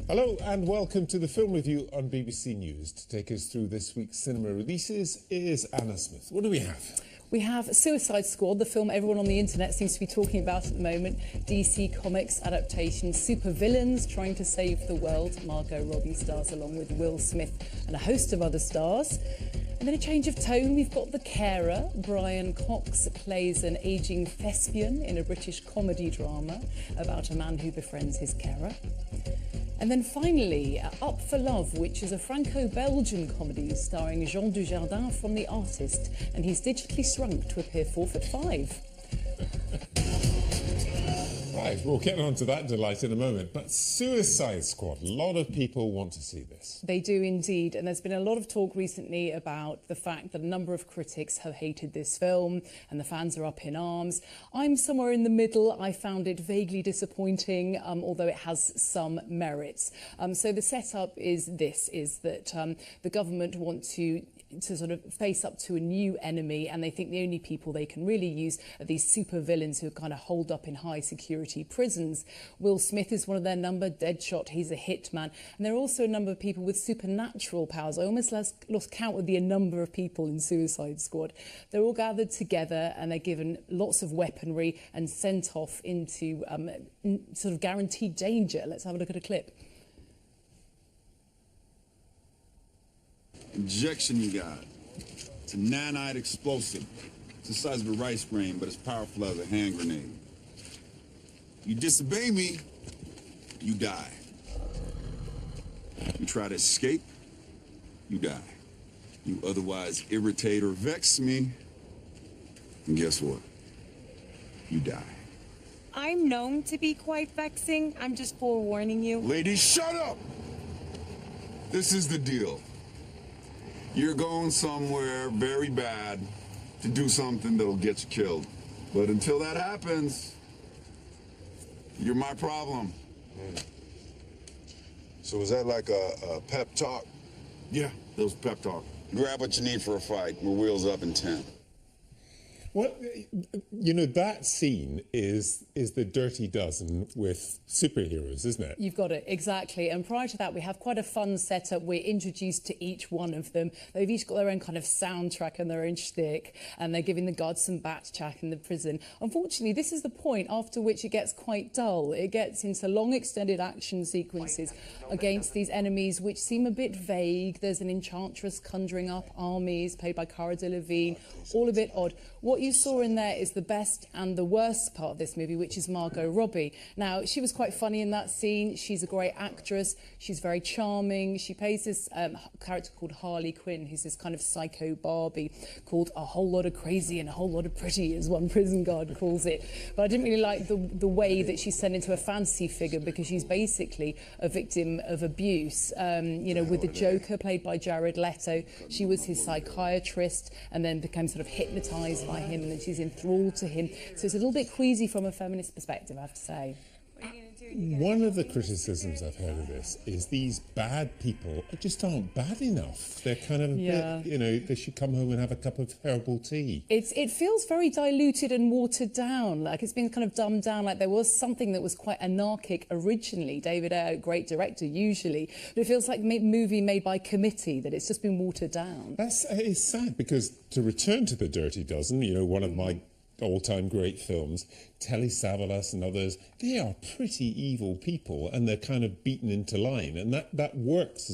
Hello and welcome to the Film Review on BBC News. To take us through this week's cinema releases is Anna Smith. What do we have? We have Suicide Squad, the film everyone on the internet seems to be talking about at the moment. DC Comics adaptation, supervillains trying to save the world. Margot Robbie stars along with Will Smith and a host of other stars. And then a change of tone, we've got The Carer. Brian Cox plays an ageing thespian in a British comedy drama about a man who befriends his carer. And then finally, Up for Love, which is a Franco-Belgian comedy starring Jean Dujardin from The Artist, and he's digitally shrunk to appear 4'5". Right, we'll get on to that delight in a moment. But Suicide Squad, a lot of people want to see this. They do indeed, and there's been a lot of talk recently about the fact that a number of critics have hated this film and the fans are up in arms. I'm somewhere in the middle. I found it vaguely disappointing, although it has some merits. So the setup is that the government want to sort of face up to a new enemy, and they think the only people they can really use are these super villains who are kind of holed up in high security prisons. Will Smith is one of their number, Deadshot, he's a hitman, and there are also a number of people with supernatural powers. I almost lost count of the number of people in Suicide Squad. They're all gathered together and they're given lots of weaponry and sent off into sort of guaranteed danger. Let's have a look at a clip. Injection you got. It's a nanite explosive. It's the size of a rice grain, but it's powerful as a hand grenade. You disobey me, you die. You try to escape, you die. You otherwise irritate or vex me, and guess what? You die. I'm known to be quite vexing. I'm just forewarning you. Ladies, shut up! This is the deal. You're going somewhere very bad to do something that'll get you killed. But until that happens, you're my problem. So is that like a pep talk? Yeah, that was pep talk. Grab what you need for a fight. We're wheels up in 10. Well, you know, that scene is the Dirty Dozen with superheroes, isn't it? You've got it, exactly. And prior to that, we have quite a fun setup. We're introduced to each one of them. They've each got their own kind of soundtrack and their own shtick, and they're giving the guards some bat chat in the prison. Unfortunately, this is the point after which it gets quite dull. It gets into long, extended action sequences against these enemies, which seem a bit vague. There's an enchantress conjuring up armies, played by Cara Delevingne, all a bit odd. What you saw in there is the best and the worst part of this movie, which is Margot Robbie. Now, she was quite funny in that scene. She's a great actress. She's very charming. She plays this character called Harley Quinn, who's this kind of psycho Barbie called a whole lot of crazy and a whole lot of pretty, as one prison guard calls it. But I didn't really like the way that she's turned into a fantasy figure, because she's basically a victim of abuse. You know, with the Joker, played by Jared Leto, she was his psychiatrist and then became sort of hypnotised by him, and then she's enthralled to him. So it's a little bit queasy from a feminist perspective, I have to say. One of the criticisms I've heard of this is these bad people just aren't bad enough. They're kind of a bit, you know, they should come home and have a cup of herbal tea. It feels very diluted and watered down, like it's been kind of dumbed down, like there was something that was quite anarchic originally. David Ayer, great director usually, but it feels like a movie made by committee, that it's just been watered down. It's sad, because to return to the Dirty Dozen, you know, one of my all-time great films, Telly Savalas and others, they are pretty evil people, and they're kind of beaten into line, and that works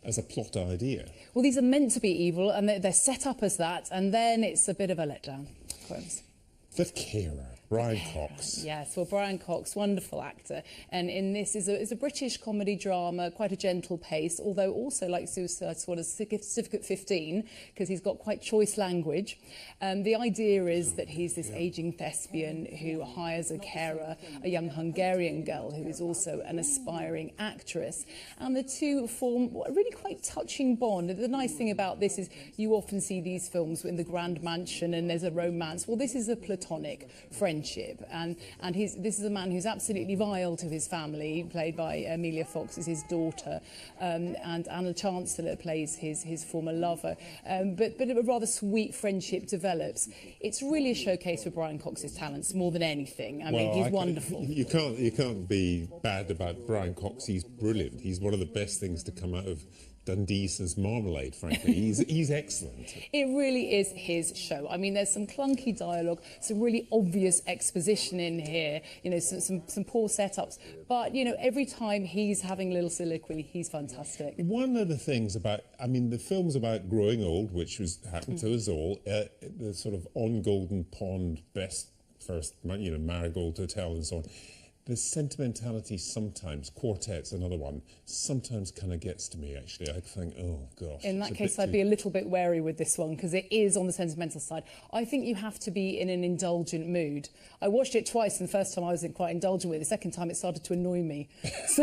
as a plot idea. Well, these are meant to be evil, and they're set up as that, and then it's a bit of a letdown. Quotes. The Carer, Brian Cox. Yes, well, Brian Cox, wonderful actor. And in this is a British comedy drama, quite a gentle pace, although also, like Suicide Squad, a certificate 15, because he's got quite choice language. The idea is that he's this ageing thespian who hires a carer, a young Hungarian girl who is also an aspiring actress. And the two form a really quite touching bond. The nice thing about this is you often see these films in the grand mansion and there's a romance. Well, this is a platonic friendship. friendship, and this is a man who's absolutely vile to his family, played by Emilia Fox, is his daughter, and Anna Chancellor plays his former lover, but a rather sweet friendship develops. It's really a showcase for Brian Cox's talents more than anything. I mean, he's wonderful. You can't be bad about Brian Cox. He's brilliant. He's one of the best things to come out of Dundee since Marmalade, frankly. He's excellent. It really is his show. I mean, there's some clunky dialogue, some really obvious exposition in here, you know, some poor setups. But, you know, every time he's having a little soliloquy, he's fantastic. One of the things about, I mean, the film's about growing old, which happened to us all, the sort of on Golden Pond best first, you know, Marigold Hotel and so on. The sentimentality sometimes, Quartet's another one, sometimes kind of gets to me, actually. I think, oh, gosh. In that case, I'd be a little bit wary with this one, because it is on the sentimental side. I think you have to be in an indulgent mood. I watched it twice, and the first time I wasn't quite indulgent with it. The second time, it started to annoy me. So,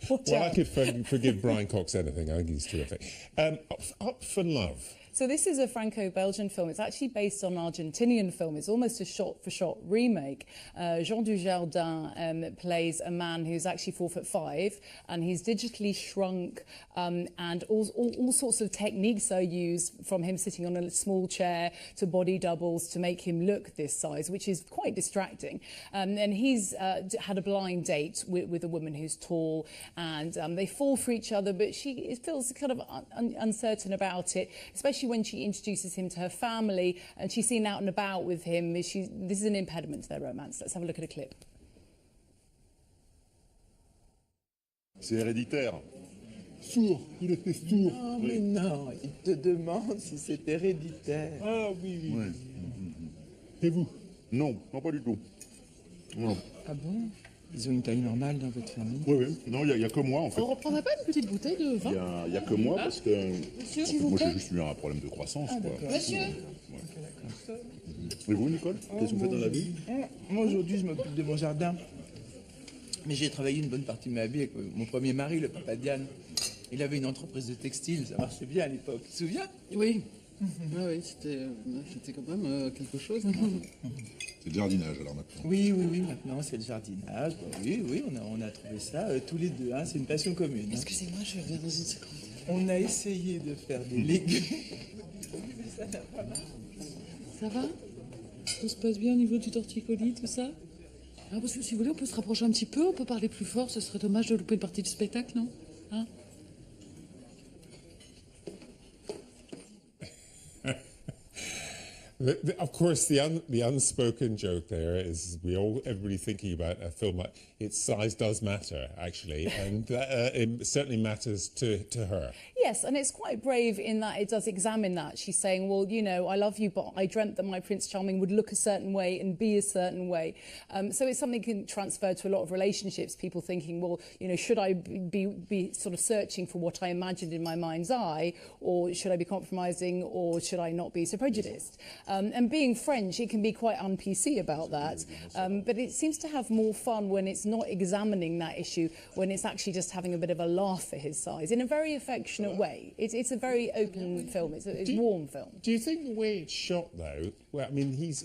watch out. I could forgive Brian Cox anything. I think he's terrific. Up for Love. So this is a Franco-Belgian film. It's actually based on an Argentinian film. It's almost a shot-for-shot remake. Jean Dujardin plays a man who's actually 4'5", and he's digitally shrunk, and all sorts of techniques are used, from him sitting on a small chair to body doubles to make him look this size, which is quite distracting. And he's had a blind date with a woman who's tall, and they fall for each other, but she feels kind of uncertain about it, especially when she introduces him to her family and she's seen out and about with him. This is an impediment to their romance. Let's have a look at a clip. C'est héréditaire. Sourd, il était sourd. Non, mais non, il te demande si c'est héréditaire. Ah oui, oui. Ouais. Et vous? Non, non, pas du tout. Non. Ah bon? Ils ont une taille normale dans votre famille? Oui, oui. Non, il y a que moi, en fait. On reprendrait pas une petite bouteille de vin? Il y a que moi, parce que Monsieur, en fait, s'il vous moi, plaît. j'ai juste eu un problème de croissance. Quoi. Monsieur. Ouais. Et vous, Nicole? Qu'est-ce que vous faites dans la vie? Moi, aujourd'hui, je m'occupe de mon jardin. Mais j'ai travaillé une bonne partie de ma vie avec mon premier mari, le papa Diane. Il avait une entreprise de textile, ça marchait bien à l'époque. Tu te souviens? Oui. Ah oui, c'était quand même quelque chose. C'est le jardinage, alors, maintenant. Oui, maintenant, c'est le jardinage. Bah, oui, on a trouvé ça tous les deux. Hein, c'est une passion commune. Hein. Excusez-moi, je reviens dans une seconde. On a essayé de faire des légumes. Mais ça n'a pas marché. Ça va? Tout se passe bien au niveau du torticolis, tout ça? Ah, parce que si vous voulez, on peut se rapprocher un petit peu, on peut parler plus fort, ce serait dommage de louper une partie du spectacle, non? Hein? Of course, the unspoken joke there is everybody thinking about a film like its size does matter, actually, and it certainly matters to her. Yes, and it's quite brave in that it does examine that. She's saying, well, you know, I love you, but I dreamt that my Prince Charming would look a certain way and be a certain way. So it's something that can transfer to a lot of relationships, people thinking, well, you know, should I be sort of searching for what I imagined in my mind's eye, or should I be compromising, or should I not be so prejudiced? And being French, it can be quite un-PC about that. But it seems to have more fun when it's not examining that issue, when it's actually just having a bit of a laugh for his size, in a very affectionate way. It's a very open film. It's a warm film. Do you think the way it's shot, though, well, I mean, he's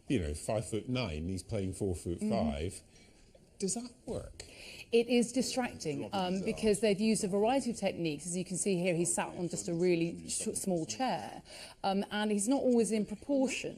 you know, 5'9", he's playing 4'5". Does that work? It is distracting because they've used a variety of techniques. As you can see here, he's sat on just a really small chair, and he's not always in proportion.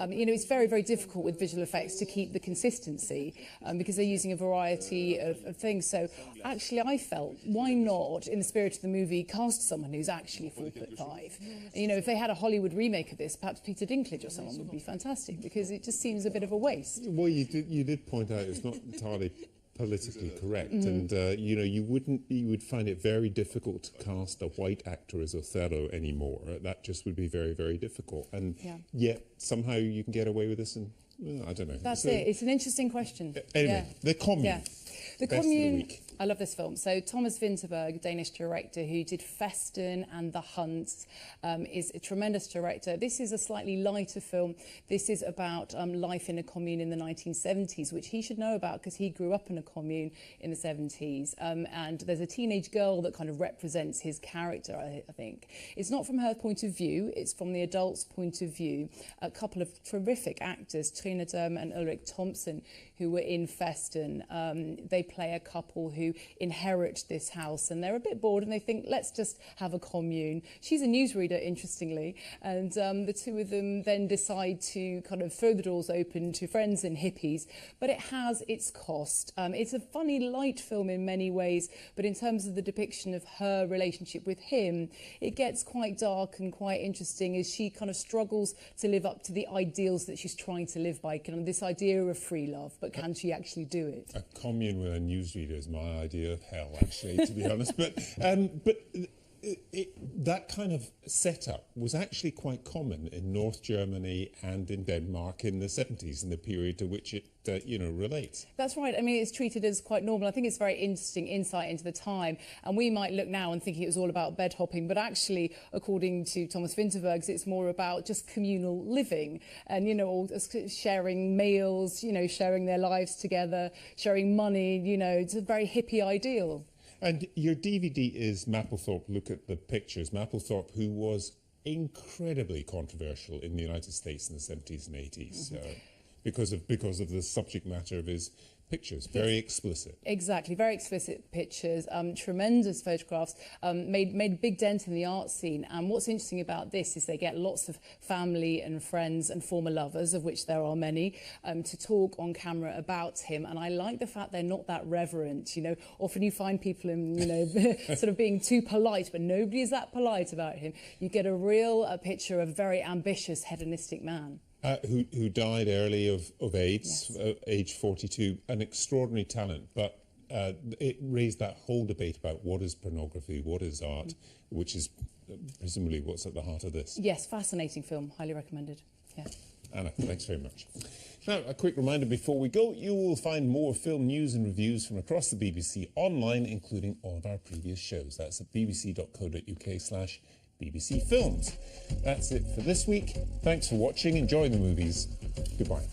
You know, it's very, very difficult with visual effects to keep the consistency because they're using a variety of things. So actually, I felt, why not, in the spirit of the movie, cast someone who's actually 4'5". You know, if they had a Hollywood remake of this, perhaps Peter Dinklage or someone would be fantastic, because it just seems a bit of a waste. Well, you did point out it's not entirely politically correct, and you know, you would find it very difficult to cast a white actor as Othello anymore. That just would be very, very difficult, and yet somehow you can get away with this, and well, I don't know. That's it. It's an interesting question. Anyway, The Commune. Yeah. The Best of the Commune. week. I love this film. So Thomas Vinterberg, Danish director who did Festen and The Hunt, is a tremendous director. This is a slightly lighter film. This is about life in a commune in the 1970s, which he should know about because he grew up in a commune in the 70s. And there's a teenage girl that kind of represents his character, I think. It's not from her point of view, it's from the adult's point of view. A couple of terrific actors, Trine Durm and Ulrik Thompson, who were in Festen. They play a couple who inherit this house and they're a bit bored and they think, let's just have a commune. She's a newsreader, interestingly, and the two of them then decide to kind of throw the doors open to friends and hippies, but it has its cost. It's a funny, light film in many ways, but in terms of the depiction of her relationship with him, it gets quite dark and quite interesting as she kind of struggles to live up to the ideals that she's trying to live by, kind of this idea of free love, but can she actually do it? A commune with a newsreader is my idea of hell, actually, to be honest. But that kind of setup was actually quite common in North Germany and in Denmark in the 70s, in the period to which it, relates. That's right. I mean, it's treated as quite normal. I think it's very interesting insight into the time. And we might look now and think it was all about bed hopping, but actually, according to Thomas Vinterberg, it's more about just communal living and, all sharing meals, sharing their lives together, sharing money, it's a very hippie ideal. And your DVD is Mapplethorpe Look at the Pictures. Mapplethorpe, who was incredibly controversial in the United States in the 70s and 80s because of the subject matter of his pictures, very explicit. Exactly, very explicit pictures, tremendous photographs, made a big dent in the art scene. And what's interesting about this is they get lots of family and friends and former lovers, of which there are many, to talk on camera about him. And I like the fact they're not that reverent. Often you find people sort of being too polite, but nobody is that polite about him. You get a real picture of a very ambitious, hedonistic man. Who died early of AIDS, yes. Age 42, an extraordinary talent, but it raised that whole debate about what is pornography, what is art, which is presumably what's at the heart of this. Yes, fascinating film, highly recommended. Yeah. Anna, thanks very much. Now, a quick reminder before we go, you will find more film news and reviews from across the BBC online, including all of our previous shows. That's at bbc.co.uk/BBC Films. That's it for this week. Thanks for watching. Enjoy the movies. Goodbye.